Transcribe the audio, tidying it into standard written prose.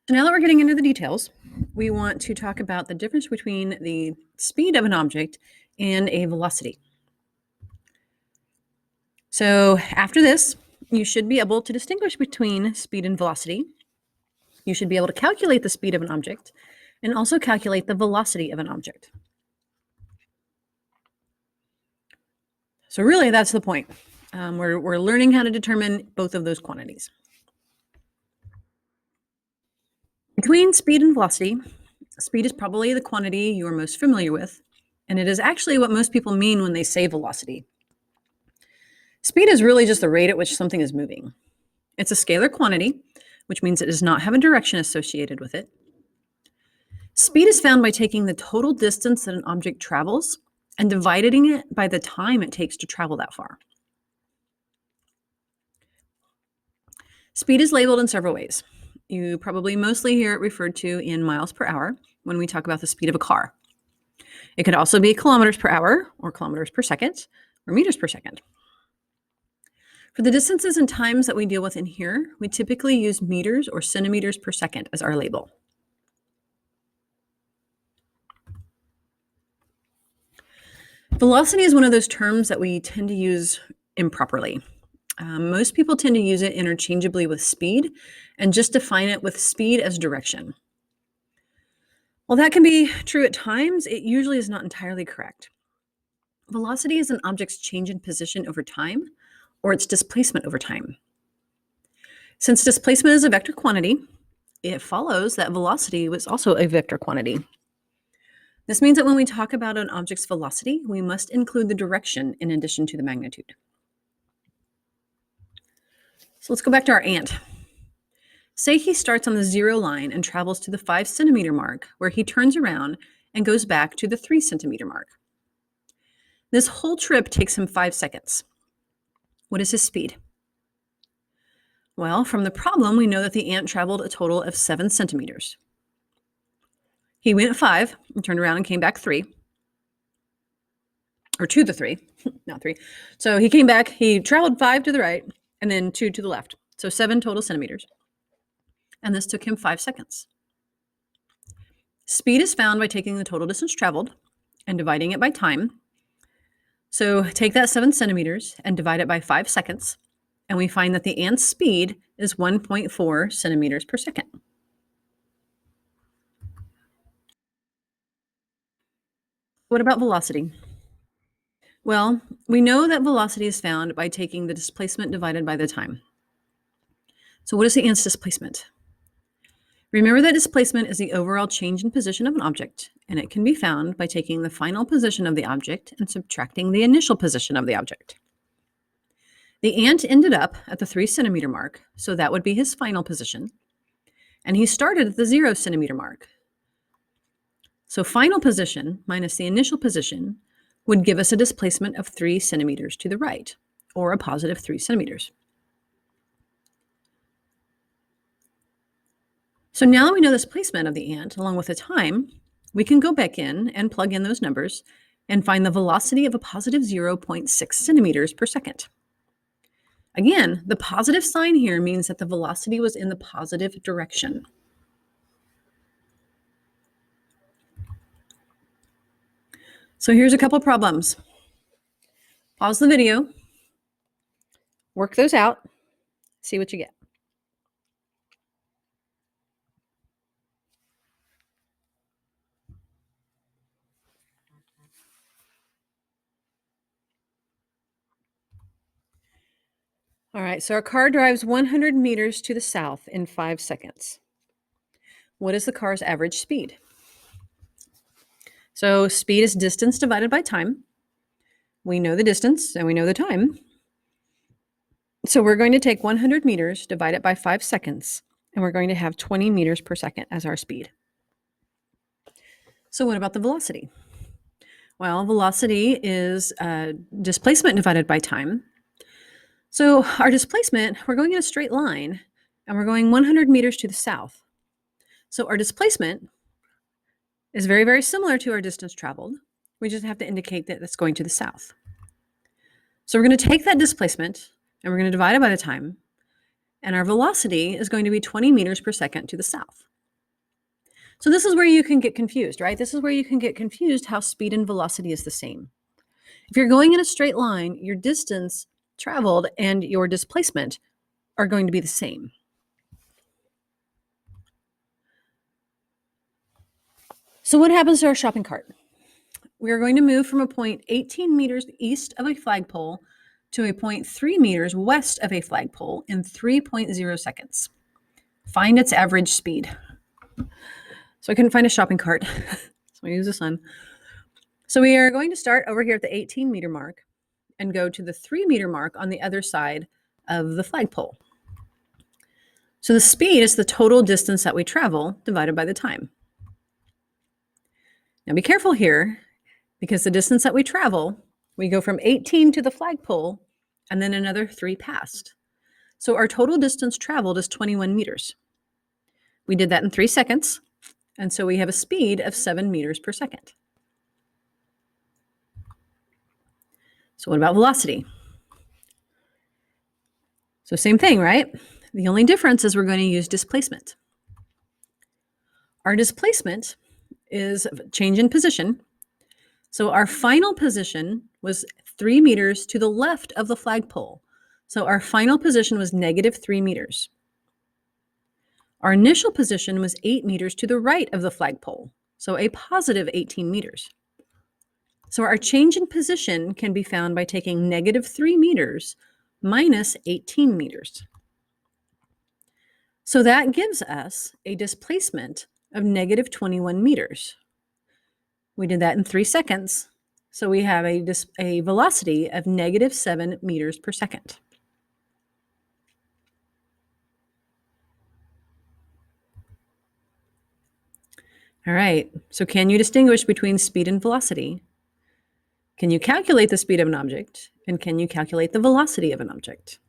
So now that we're getting into the details, we want to talk about the difference between the speed of an object and a velocity. So after this, you should be able to distinguish between speed and velocity. You should be able to calculate the speed of an object and also calculate the velocity of an object. So really, that's the point. We're learning how to determine both of those quantities. Between speed and velocity, speed is probably the quantity you are most familiar with, and it is actually what most people mean when they say velocity. Speed is really just the rate at which something is moving. It's a scalar quantity, which means it does not have a direction associated with it. Speed is found by taking the total distance that an object travels and dividing it by the time it takes to travel that far. Speed is labeled in several ways. You probably mostly hear it referred to in miles per hour when we talk about the speed of a car. It could also be kilometers per hour or kilometers per second or meters per second. For the distances and times that we deal with in here, we typically use meters or centimeters per second as our label. Velocity is one of those terms that we tend to use improperly. Most people tend to use it interchangeably with speed and just define it with speed as direction. While that can be true at times, it usually is not entirely correct. Velocity is an object's change in position over time or its displacement over time. Since displacement is a vector quantity, it follows that velocity was also a vector quantity. This means that when we talk about an object's velocity, we must include the direction in addition to the magnitude. So let's go back to our ant. Say he starts on the 0 line and travels to the 5 centimeter mark, where he turns around and goes back to the 3 centimeter mark. This whole trip takes him 5 seconds. What is his speed? Well, from the problem, we know that the ant traveled a total of 7 centimeters. He went 5 and turned around and came back 3. Or to the 3, not 3. So he came back, he traveled 5 to the right, and then 2 to the left. So 7 total centimeters. And this took him 5 seconds. Speed is found by taking the total distance traveled and dividing it by time. So take that 7 centimeters and divide it by 5 seconds, and we find that the ant's speed is 1.4 centimeters per second. What about velocity? Well, we know that velocity is found by taking the displacement divided by the time. So what is the ant's displacement? Remember that displacement is the overall change in position of an object, and it can be found by taking the final position of the object and subtracting the initial position of the object. The ant ended up at the 3 centimeter mark, so that would be his final position, and he started at the 0 centimeter mark. So final position minus the initial position would give us a displacement of 3 centimeters to the right, or a positive 3 centimeters. So now that we know the displacement of the ant along with the time, we can go back in and plug in those numbers and find the velocity of a positive 0.6 centimeters per second. Again, the positive sign here means that the velocity was in the positive direction. So here's a couple problems. Pause the video, work those out, see what you get. All right, so our car drives 100 meters to the south in 5 seconds. What is the car's average speed? So speed is distance divided by time. We know the distance and we know the time. So we're going to take 100 meters, divide it by 5 seconds, and we're going to have 20 meters per second as our speed. So what about the velocity? Well, velocity is displacement divided by time. So our displacement, we're going in a straight line, and we're going 100 meters to the south. So our displacement is very, very similar to our distance traveled. We just have to indicate that it's going to the south. So we're going to take that displacement, and we're going to divide it by the time, and our velocity is going to be 20 meters per second to the south. So this is where you can get confused, right? This is where you can get confused how speed and velocity is the same. If you're going in a straight line, your distance traveled and your displacement are going to be the same. So what happens to our shopping cart? We are going to move from a point 18 meters east of a flagpole to a point 3 meters west of a flagpole in 3.0 seconds. Find its average speed. So I couldn't find a shopping cart, so I use this one. So we are going to start over here at the 18 meter mark and go to the 3 meter mark on the other side of the flagpole. So the speed is the total distance that we travel divided by the time. Now be careful here, because the distance that we travel, we go from 18 to the flagpole and then another 3 past. So our total distance traveled is 21 meters. We did that in 3 seconds, and so we have a speed of 7 meters per second. So what about velocity? So same thing, right? The only difference is we're going to use displacement. Our displacement is change in position. So our final position was 3 meters to the left of the flagpole. So our final position was -3 meters. Our initial position was 8 meters to the right of the flagpole, so a positive 18 meters. So our change in position can be found by taking -3 meters minus 18 meters. So that gives us a displacement of -21 meters. We did that in 3 seconds, so we have a velocity of -7 meters per second. All right, so can you distinguish between speed and velocity? Can you calculate the speed of an object? And can you calculate the velocity of an object?